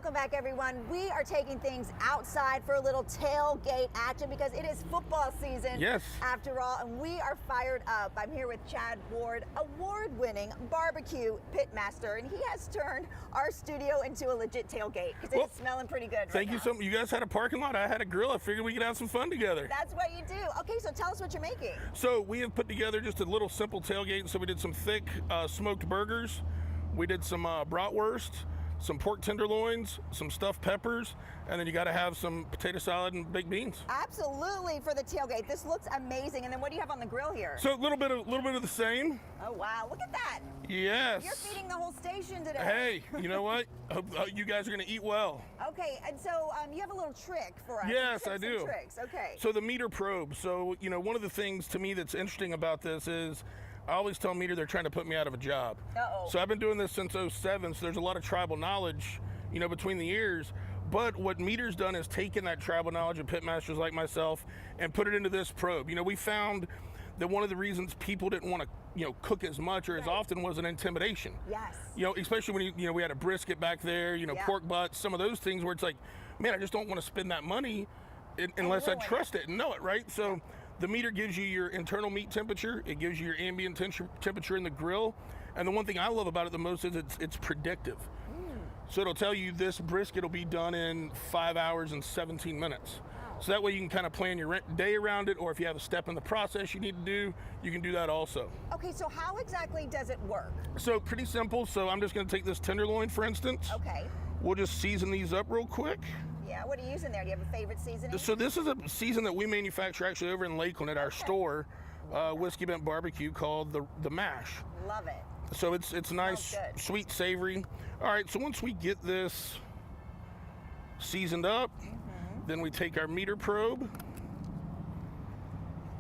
Welcome back, everyone. We are taking things outside for a little tailgate action because it is football season. Yes. After all, and we are fired up. I'm here with Chad Ward, award-winning barbecue pitmaster, and he has turned our studio into a legit tailgate because it's smelling pretty good. Thank you so much. You guys had a parking lot. I had a grill. I figured we could have some fun together. That's what you do. Okay, so tell us what you're making. So we have put together just a little simple tailgate. So we did some thick smoked burgers. We did some bratwurst, some pork tenderloins, some stuffed peppers, and then you got to have some potato salad and baked beans. Absolutely, for the tailgate. This looks amazing. And then what do you have on the grill here? So a little bit of the same. Oh wow, look at that. Yes. You're feeding the whole station today. Hey, you know what? Hope you guys are going to eat well. Okay, and so you have a little trick for us. Yes, Tips I do. and tricks. Okay. So the meter probe. So, you know, one of the things to me that's interesting about this is I always tell Meter they're trying to put me out of a job. Uh-oh. So I've been doing this since '07, so there's a lot of tribal knowledge, you know, between the years. But what Meter's done is taken that tribal knowledge of pitmasters like myself and put it into this probe. You know, we found that one of the reasons people didn't want to, you know, cook as much or as often was an intimidation. Yes. You know, especially when, you know, we had a brisket back there, you know, pork butts, some of those things where it's like, man, I just don't want to spend that money unless I trust it and know it, right? So the Meter gives you your internal meat temperature. It gives you your ambient temperature in the grill. And the one thing I love about it the most is it's predictive. So it'll tell you this brisket will be done in 5 hours and 17 minutes. So that way you can kind of plan your day around it, or if you have a step in the process you need to do, you can do that also. Okay, so how exactly does it work? So pretty simple. So I'm just going to take this tenderloin, for instance. Okay. We'll just season these up real quick. Yeah, what are you using there? Do you have a favorite seasoning? So this is a season that we manufacture actually over in Lakeland at our store, Whiskey Bent Barbecue, called the Mash. Love it. So it's nice, sweet, savory. All right, so once we get this seasoned up, then we take our meter probe,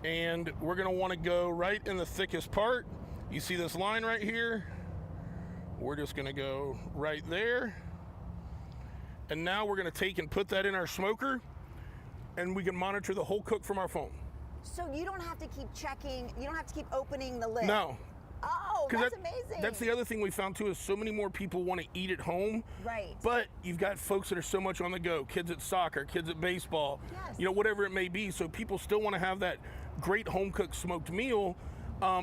and we're gonna wanna go right in the thickest part. You see this line right here? We're just gonna go right there. And now we're gonna take and put that in our smoker, and we can monitor the whole cook from our phone. So you don't have to keep checking, you don't have to keep opening the lid? No. Oh, that's amazing. That's the other thing we found too, is so many more people want to eat at home. Right. But you've got folks that are so much on the go, kids at soccer, kids at baseball, you know, whatever it may be. So people still want to have that great home cooked smoked meal,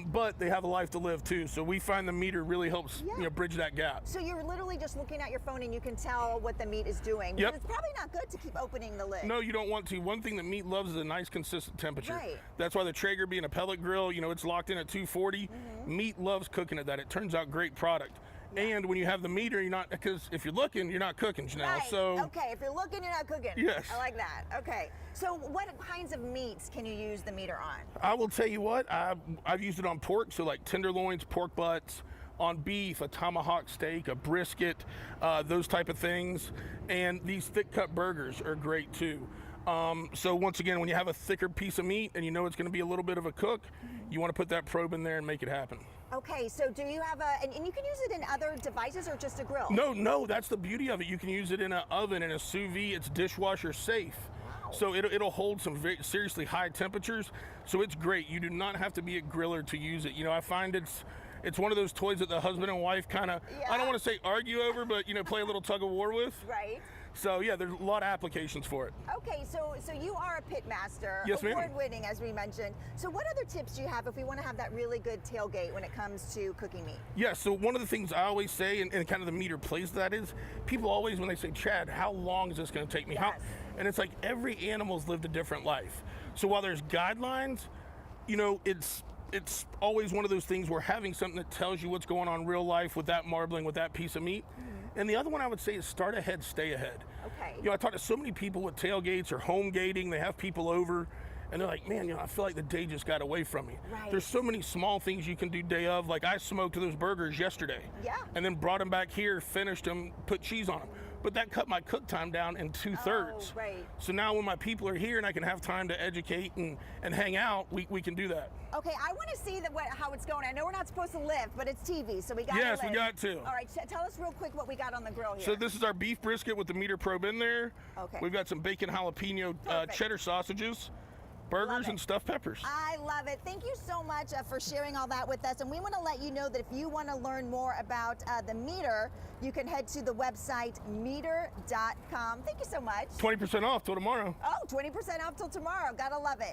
but they have a life to live too. So we find the Meter really helps, you know, bridge that gap. So you're literally just looking at your phone and you can tell what the meat is doing. Yep. But it's probably not good to keep opening the lid. No, you don't want to. One thing that meat loves is a nice consistent temperature. Right. That's why the Traeger being a pellet grill, you know, it's locked in at 240. Meat loves cooking at that. It turns out great product. And when you have the Meter, you're not, because if you're looking, you're not cooking, Janelle. Right. So okay, if you're looking, you're not cooking. Yes. I like that. Okay. So what kinds of meats can you use the Meter on? I will tell you what, I've used it on pork, so like tenderloins, pork butts, on beef, a tomahawk steak, a brisket, those type of things. And these thick cut burgers are great too. So once again, when you have a thicker piece of meat and you know it's going to be a little bit of a cook, you want to put that probe in there and make it happen. Okay, so do you have and you can use it in other devices or just a grill? No, that's the beauty of it. You can use it in an oven, in a sous vide. It's dishwasher safe. So it'll hold some very seriously high temperatures. So it's great. You do not have to be a griller to use it. You know, I find it's one of those toys that the husband and wife kind of, I don't want to say argue over, but, you know, play a little tug of war with. Right. So yeah, there's a lot of applications for it. Okay, so you are a pitmaster, yes, award-winning, as we mentioned. So what other tips do you have if we want to have that really good tailgate when it comes to cooking meat? Yeah, so one of the things I always say, and kind of the Meter plays that is, people always, when they say, Chad, how long is this going to take me? And it's like every animal's lived a different life. So while there's guidelines, you know, it's always one of those things where having something that tells you what's going on in real life with that marbling, with that piece of meat. And the other one I would say is start ahead, stay ahead. Okay. You know, I talk to so many people with tailgates or home gating, they have people over, and they're like, man, you know, I feel like the day just got away from me. Right. There's so many small things you can do day of. Like I smoked those burgers yesterday. Yeah. And then brought them back here, finished them, put cheese on them. But that cut my cook time down in 2/3. Oh, right. So now when my people are here and I can have time to educate and hang out, we can do that. Okay, I want to see how it's going. I know we're not supposed to lift, but it's TV, so we got to Yes, we got to. All right, tell us real quick what we got on the grill here. So this is our beef brisket with the Meter probe in there. Okay. We've got some bacon jalapeno cheddar sausages. burgers and stuffed peppers. I love it. Thank you so much for sharing all that with us. And we want to let you know that if you want to learn more about the MEATER, you can head to the website meater.com. Thank you so much. 20% off till tomorrow. Oh, 20% off till tomorrow. Gotta love it.